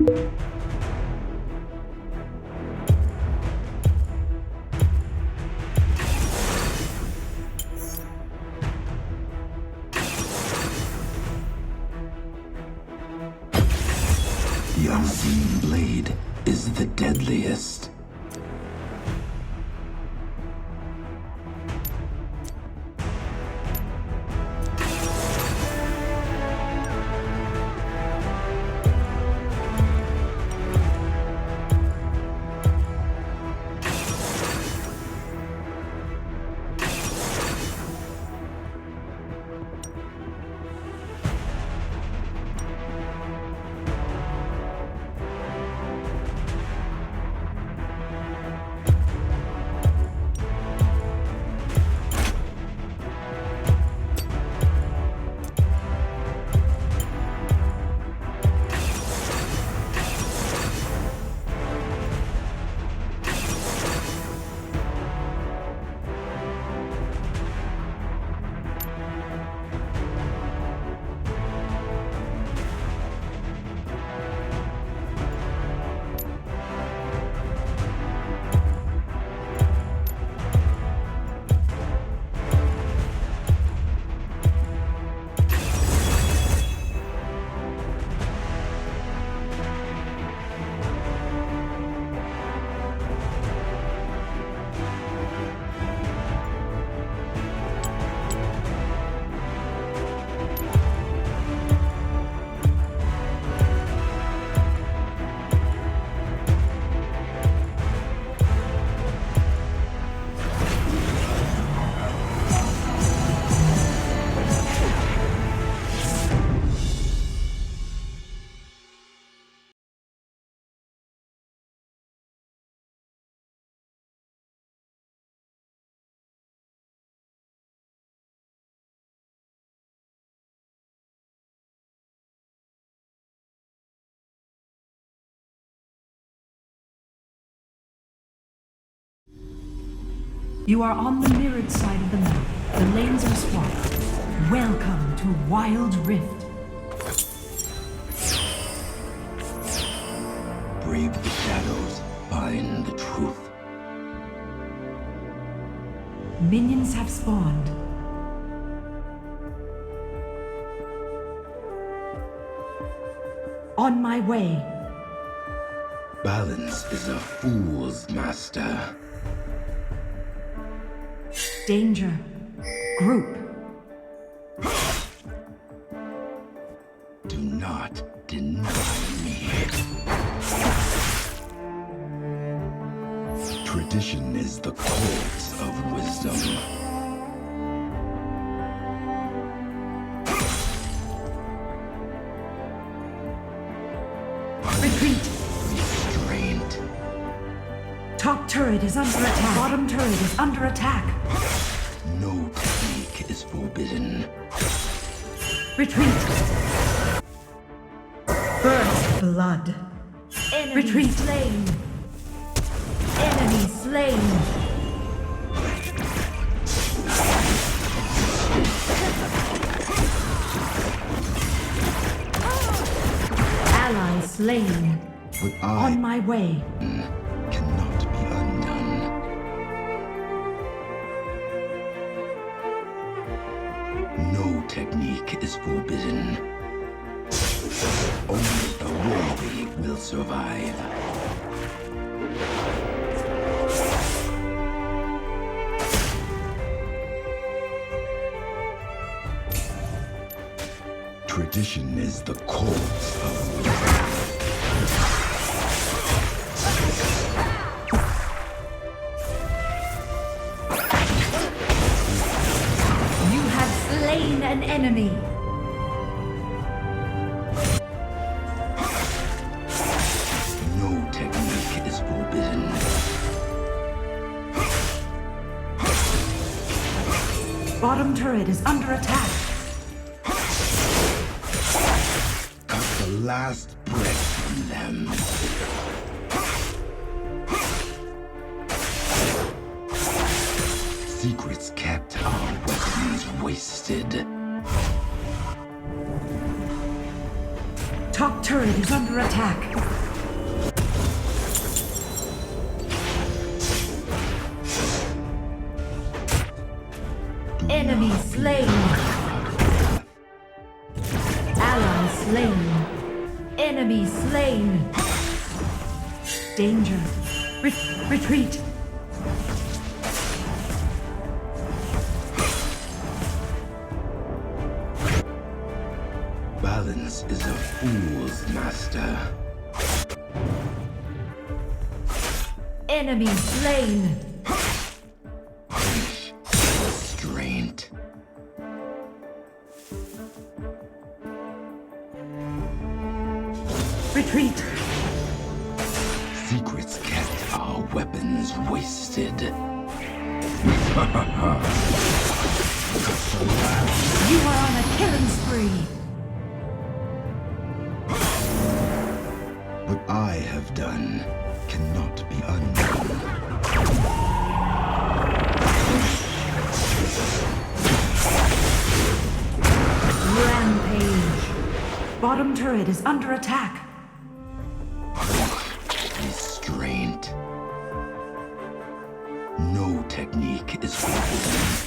The unseen blade is the deadliest. You are on the mirrored side of the map. The lanes are swapped. Welcome to Wild Rift. Brave the shadows, find the truth. Minions have spawned. On my way. Balance is a fool's master. Danger. Group. Do not deny me. Tradition is the corpse of wisdom. Retreat. Restraint. Top turret is under attack. Bottom turret is under attack. No technique is forbidden. Retreat. First blood. Enemy Retreat. slain. Enemy slain. Ally slain. But On my way. cannot be undone. No technique is forbidden. Only the worthy will survive. Tradition is the corpse of wisdom. You have slain an enemy. No technique is forbidden. Bottom turret is under attack. Cut the last breath from them. Secrets kept are weapons wasted. Top turret is under attack. Enemy slain. Ally slain. Enemy slain. Danger. Retreat. Balance is a fool's master. Enemy slain. Restraint. Retreat. Secrets kept, our weapons wasted. You are on a killing spree. What I have done cannot be undone. Rampage. Bottom turret is under attack. Restraint. No technique is forbidden.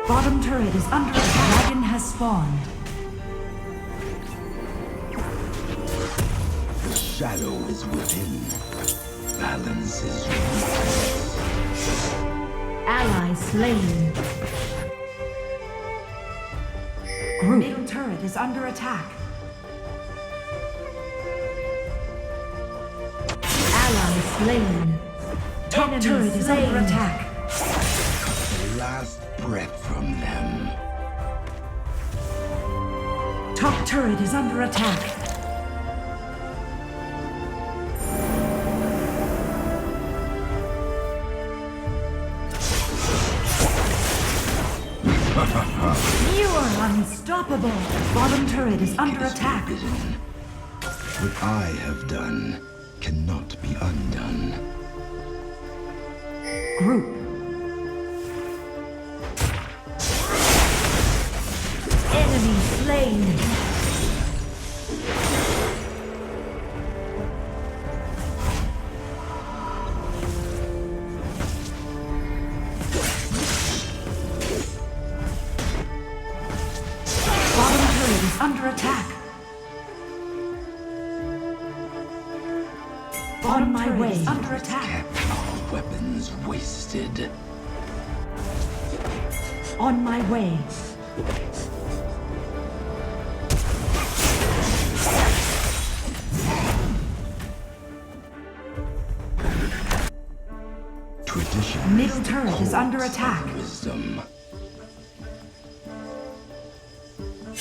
Bottom turret is under attack. Dragon has spawned. The shadow is within. Balance is weakness. Ally slain. Middle turret is under attack. Ally slain. Top Enemy turret is slain. under attack. The last breath from them. Top turret is under attack. You are unstoppable. Bottom turret is under attack. Forbidden. What I have done cannot be undone. Group. Enemy slain. Bottom turret is under attack. On my way. Under attack. Kept our weapons wasted. On my way. Tradition. Middle turret is under attack. Wisdom.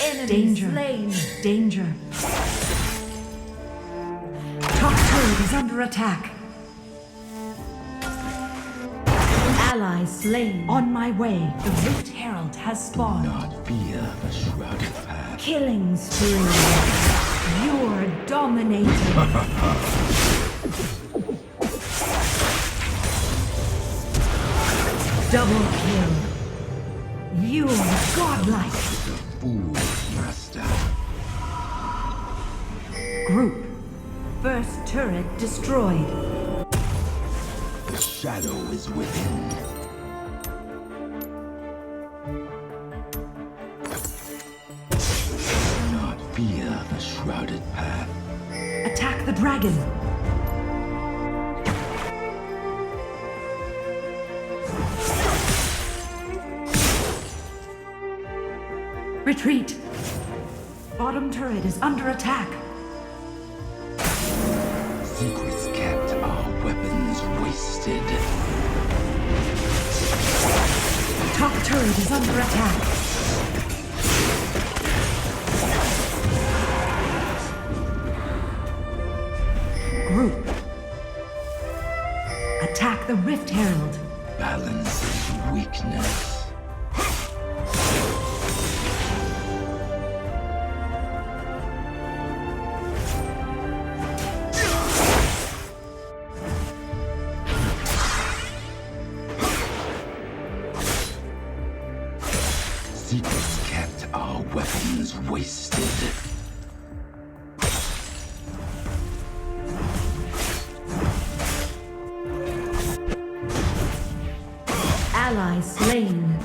Enemy Danger. slain. Danger. Top turret is under attack. Ally slain. On my way. The Rift Herald has spawned. Not fear the shrouded path. Killing spree. You're dominating. Double kill. You're godlike. The fool's master. Group. First turret destroyed. The shadow is within. Not fear the shrouded path. Attack the dragon. Retreat. Bottom turret is under attack. Secrets kept, our weapons wasted. Top turret is under attack. Group. Attack the Rift Herald. Balance is weakness. weapons wasted. Ally slain.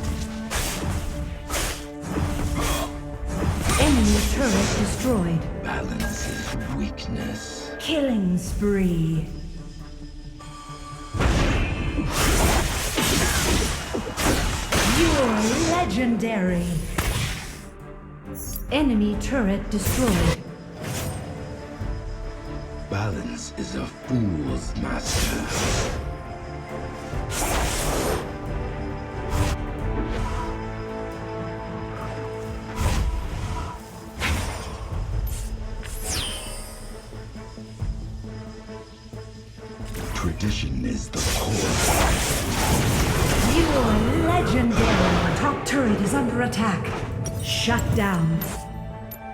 Enemy turret destroyed. Balance is weakness. Killing spree. You're legendary. Enemy turret destroyed. Balance is a fool's master. Tradition is the core. You're legendary. Top turret is under attack. Shut down.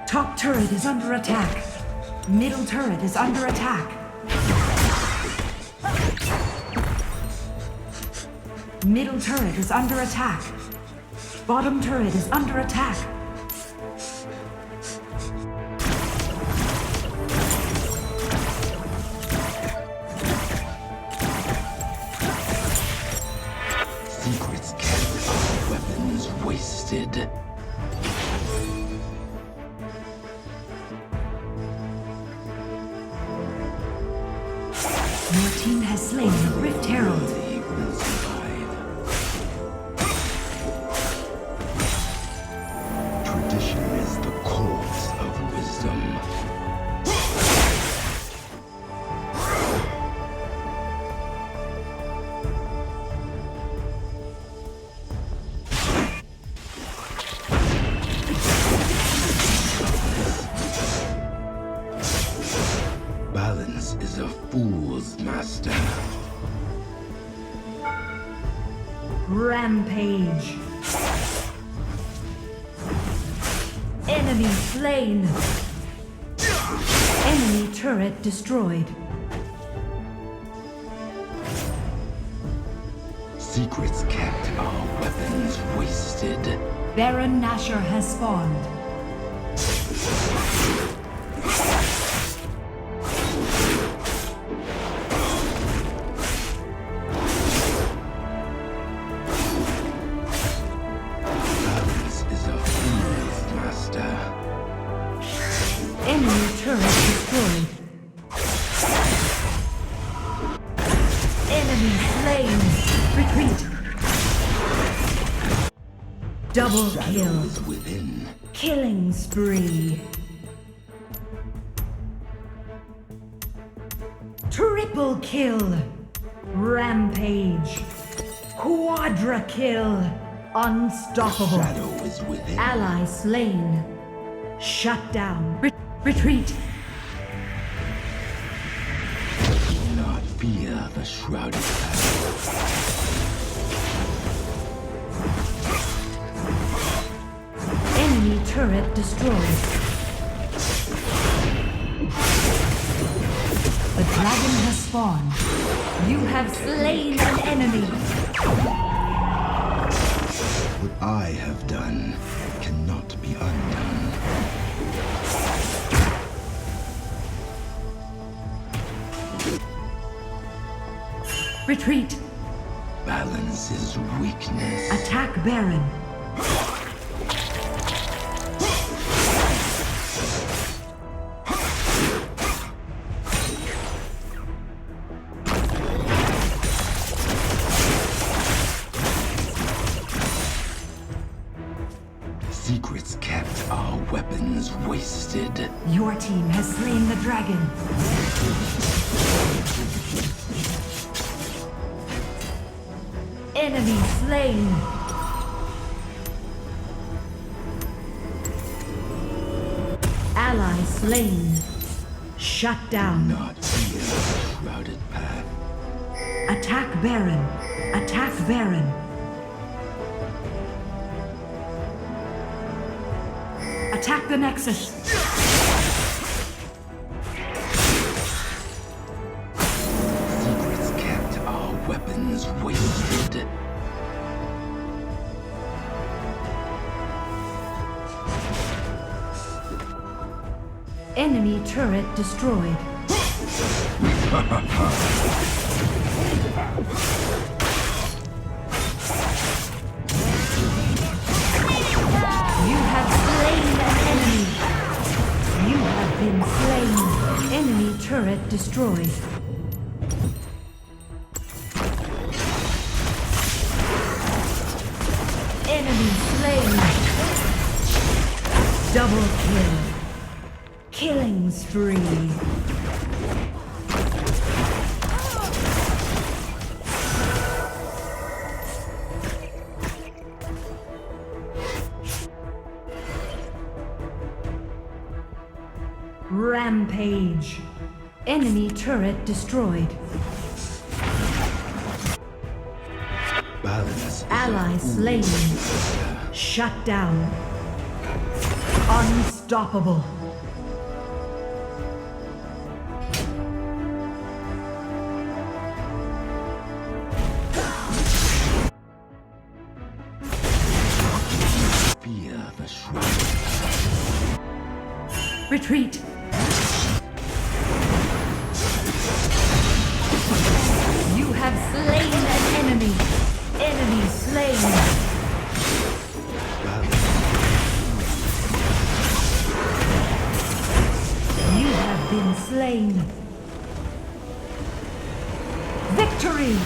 Top turret is under attack. Middle turret is under attack. Middle turret is under attack. Bottom turret is under attack. Secrets kept are weapons wasted. Your team has slain the Rift Herald. They will survive. Tradition is the corpse of wisdom. Balance is a fool's master. Rampage. Enemy slain. Enemy turret destroyed. Secrets kept are weapons wasted. Baron Nashor has spawned. Balance is a fool's master. Enemy turret destroyed. Enemy slain. Retreat. Double kill. Is within. Killing spree. Triple kill. Rampage. Quadra kill. Unstoppable. Shadow is within. Ally slain. Shut down. Retreat. Do not fear the shrouded path. Enemy turret destroyed. The dragon has spawned. You have slain an enemy. What I have done cannot be undone. Retreat. Balance is weakness. Attack Baron. Secrets kept are weapons wasted. Your team has slain the dragon. Enemy slain. Ally slain. Shut down. Not fear the shrouded path. Attack Baron. Attack Baron. Attack the Nexus. Secrets kept are weapons wasted. Enemy turret destroyed. You have slain an enemy. You have been slain. Enemy turret destroyed. Enemy slain. Double kill. Killing spree. Rampage. Enemy turret destroyed. Balance. Ally slain. Shut down. Unstoppable. Fear the shroud. Retreat. You have slain an enemy. Enemy slain. You have been slain. Victory!